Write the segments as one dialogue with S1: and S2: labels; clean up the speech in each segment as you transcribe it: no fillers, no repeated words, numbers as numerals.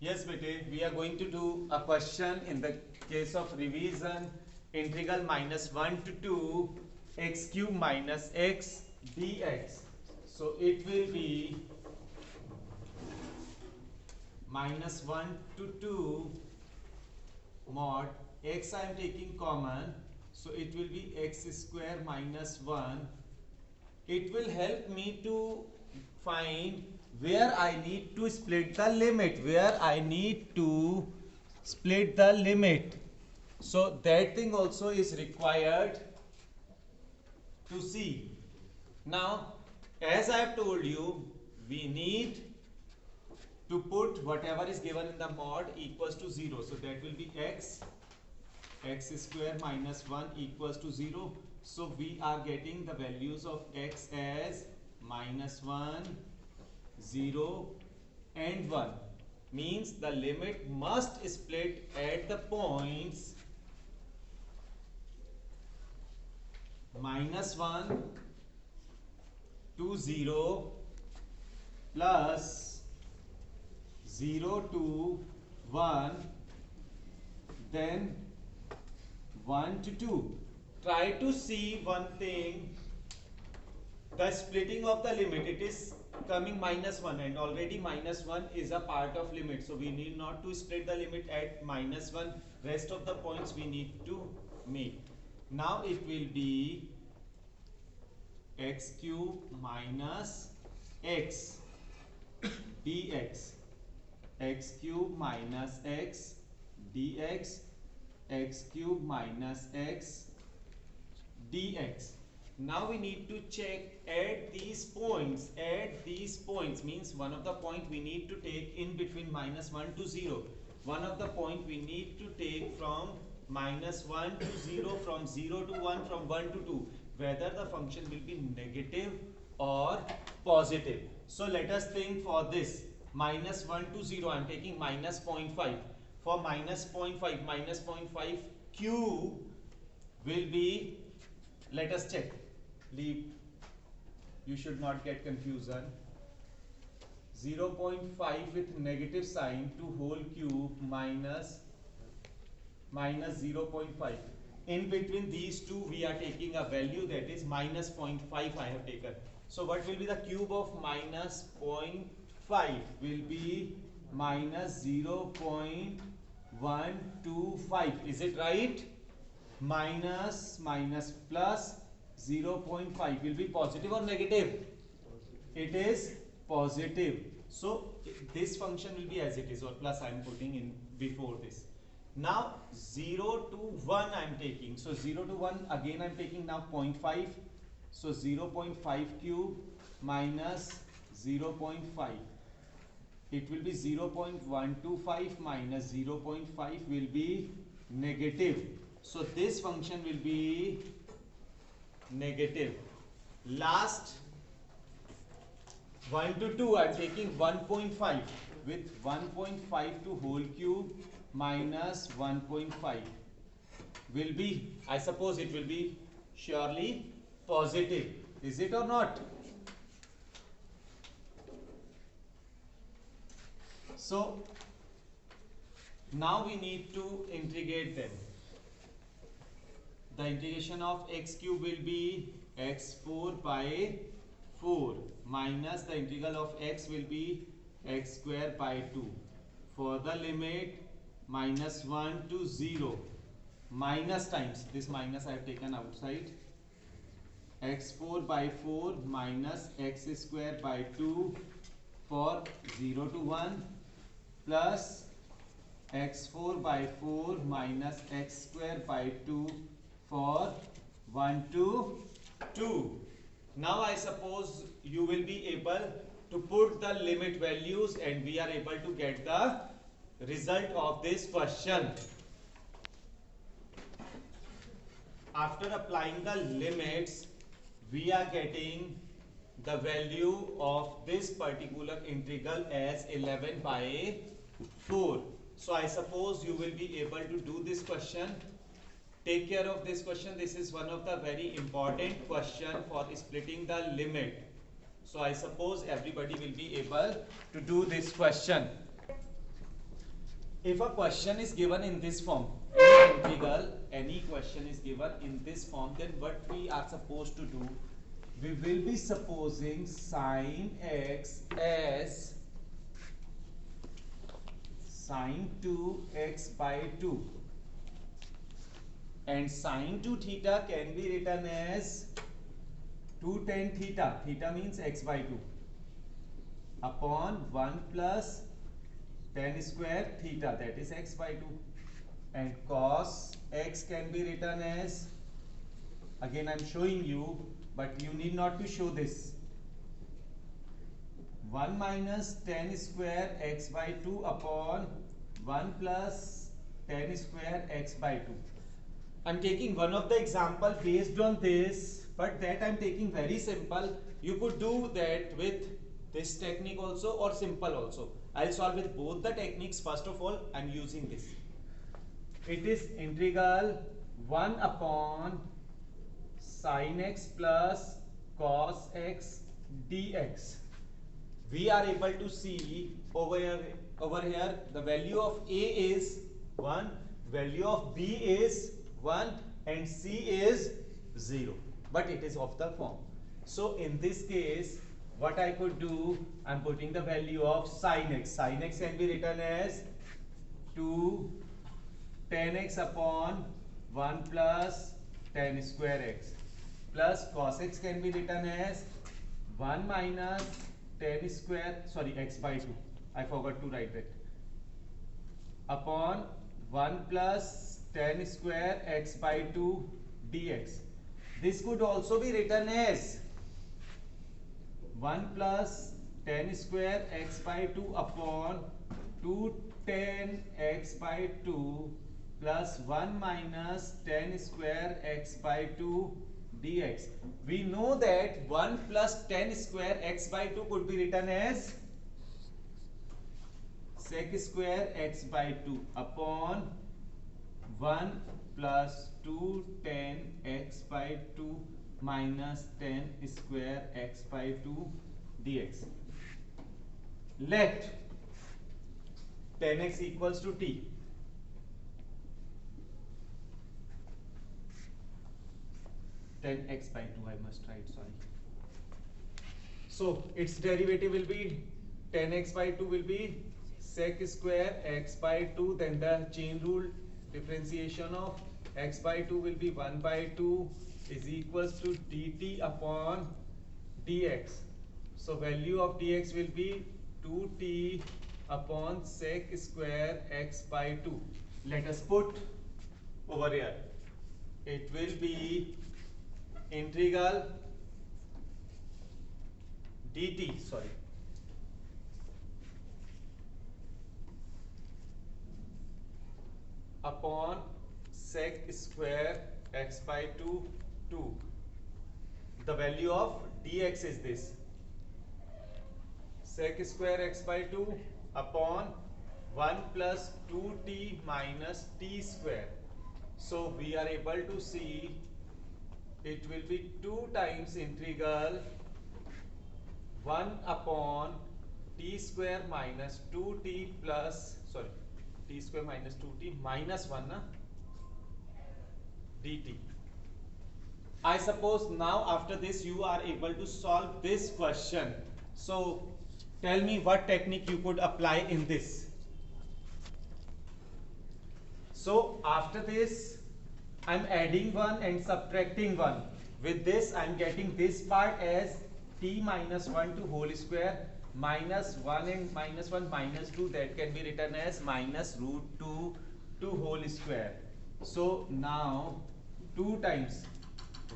S1: Yes, bete, we are going to do a question in the case of revision integral minus 1 to 2 x cube minus x dx. So it will be minus 1 to 2 mod x I am taking common. So it will be x square minus 1. It will help me to find where I need to split the limit, where I need to split the limit. So that thing also is required to see. Now, as I have told you, we need to put whatever is given in the mod equals to 0. So that will be x square minus 1 equals to 0. So we are getting the values of x as minus 1, 0 and 1. Means the limit must split at the points minus 1 to 0 plus 0 to 1, then 1 to 2. Try to see one thing, the splitting of the limit, it is coming minus 1 and already minus 1 is a part of limit. So we need not to split the limit at minus 1. Rest of the points we need to make. Now it will be x cube minus x dx, x cube minus x dx, x cube minus x dx. Now we need to check at these points. At these points means one of the point we need to take in between minus 1 to 0. One of the point we need to take from minus 1 to 0, from 0 to 1, from 1 to 2. Whether the function will be negative or positive. So let us think for this. Minus 1 to 0, I am taking minus 0.5. For minus 0.5, minus 0.5 cube will be, let us check. Leave, you should not get confusion. 0.5 with negative sign to whole cube minus 0.5. In between these two we are taking a value, that is minus 0.5 I have taken. So what will be the cube of minus 0.5? Will be minus 0.125. Is it right? Minus plus 0.5 will be positive or negative? It is positive. So this function will be as it is, or plus I am putting in before this. Now 0 to 1 I am taking. So 0 to 1 again I am taking now 0.5. So 0.5 cube minus 0.5. It will be 0.125 minus 0.5 will be negative. So this function will be negative. Last 1 to 2 I am taking 1.5 with 1.5 to whole cube minus 1.5 will be, I suppose it will be surely positive. Is it or not? So now we need to integrate them. The integration of x cube will be x4 by 4 minus the integral of x will be x square by 2. For the limit minus 1 to 0, minus times, this minus I have taken outside, x4 by 4 minus x square by 2 for 0 to 1 plus x4 by 4 minus x square by 2 for 1 to 2. Now I suppose you will be able to put the limit values and we are able to get the result of this question. After applying the limits, we are getting the value of this particular integral as 11 by 4. So I suppose you will be able to do this question. Take care of this question. This is one of the very important question for splitting the limit. So I suppose everybody will be able to do this question. If a question is given in this form, any integral, any question is given in this form, then what we are supposed to do? We will be supposing sine x as sine 2x by 2, and sine 2 theta can be written as 2 tan theta, theta means x by 2, upon 1 plus tan square theta, that is x by 2, and cos x can be written as, again I am showing you, but you need not to show this, 1 minus tan square x by 2 upon 1 plus tan square x by 2. I am taking one of the example based on this, but that I am taking very simple. You could do that with this technique also or simple also. I'll solve with both the techniques. First of all, I'm using this. It is integral 1 upon sin x plus cos x dx. We are able to see over here the value of a is 1, value of b is 1, and c is 0, but it is of the form. So in this case, what I could do, I am putting the value of sin x. Sin x can be written as 2 tan x upon 1 plus tan square x, plus cos x can be written as 1 minus tan square, x by 2, I forgot to write that, upon 1 plus tan square x by 2 dx. This could also be written as 1 plus tan square x by 2 upon 2 tan x by 2 plus 1 minus tan square x by 2 dx. We know that 1 plus tan square x by 2 could be written as sec square x by 2 upon 1 plus 2 tan x by 2 minus tan square x by 2 dx. Let tan x equals to t. Tan x by 2, I must write, sorry. So its derivative will be tan x by 2 will be sec square x by 2, then the chain rule differentiation of x by 2 will be 1 by 2 is equals to dt upon dx. So value of dx will be 2t upon sec square x by 2. Let us put over here. It will be integral dt, upon sec square x by 2 2. The value of dx is this, sec square x by 2 upon 1 plus 2t minus t square. So we are able to see it will be 2 times integral 1 upon t square minus 2t plus, t square minus 2t minus 1 dt. I suppose now after this you are able to solve this question. So tell me what technique you could apply in this. So after this I am adding 1 and subtracting 1. With this I am getting this part as t minus 1 to whole square minus 1 and minus 1 minus 2, that can be written as minus root 2 to whole square. So now 2 times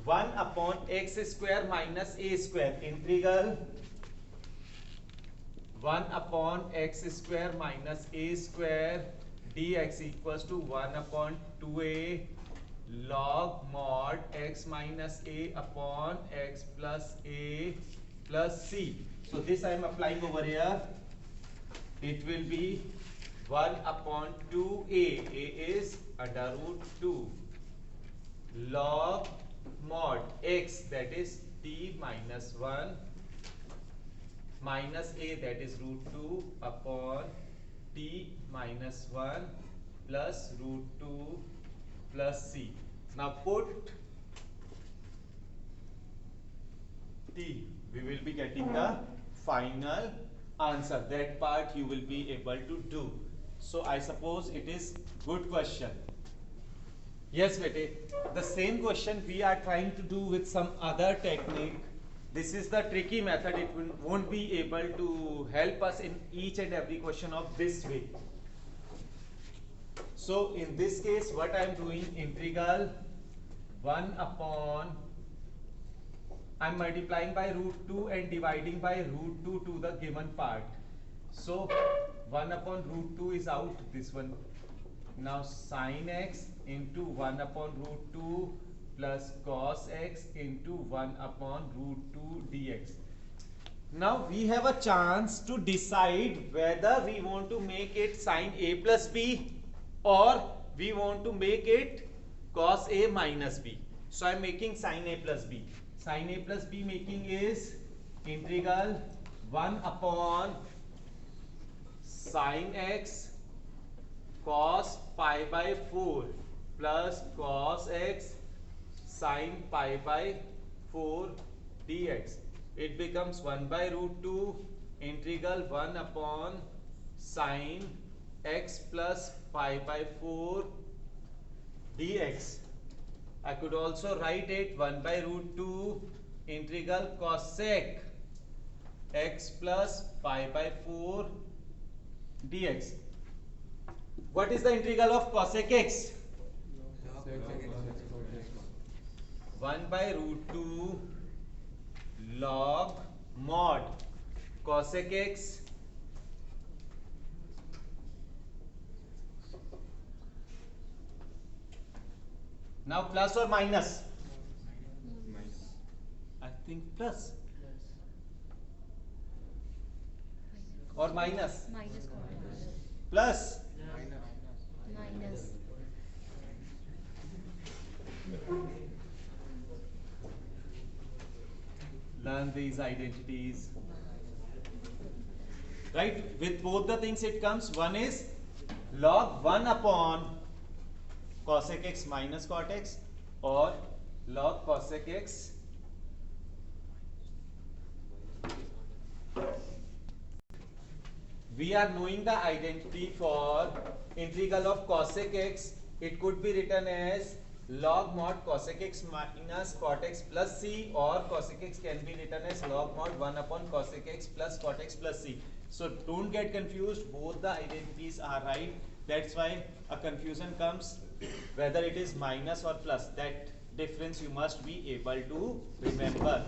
S1: 1 upon x square minus a square, integral 1 upon x square minus a square dx equals to 1 upon 2a log mod x minus a upon x plus a plus c. So this I am applying over here. It will be 1 upon 2a, a is under root 2, log mod x, that is t minus 1, minus a, that is root 2, upon t minus 1 plus root 2 plus c. Now put t. We will be getting the final answer. That part you will be able to do. So I suppose it is good question. Yes, bete. The same question we are trying to do with some other technique. This is the tricky method. It won't be able to help us in each and every question of this way. So in this case, what I am doing, integral 1 upon, I am multiplying by root 2 and dividing by root 2 to the given part. So 1 upon root 2 is out, this one. Now sin x into 1 upon root 2 plus cos x into 1 upon root 2 dx. Now we have a chance to decide whether we want to make it sin a plus b or we want to make it cos a minus b. So I am making sin a plus b. Sin a plus b making is integral 1 upon sin x cos pi by 4 plus cos x sin pi by 4 dx. It becomes 1 by root 2 integral 1 upon sin x plus pi by 4 dx. I could also write it 1 by root 2 integral cosec x plus pi by 4 dx. What is the integral of cosec x? 1 by root 2 log mod cosec x now plus or minus? I think plus or minus?
S2: Minus cos.
S1: Plus.
S2: Minus.
S1: Learn these identities. Right? With both the things it comes. One is log 1 upon cosec x minus cot x or log cosec x we are knowing the identity for integral of cosec x. It could be written as log mod cosec x minus cot x plus c, or cosec x can be written as log mod 1 upon cosec x plus cot x plus c. So don't get confused, both the identities are right. That's why a confusion comes whether it is minus or plus. That difference you must be able to remember.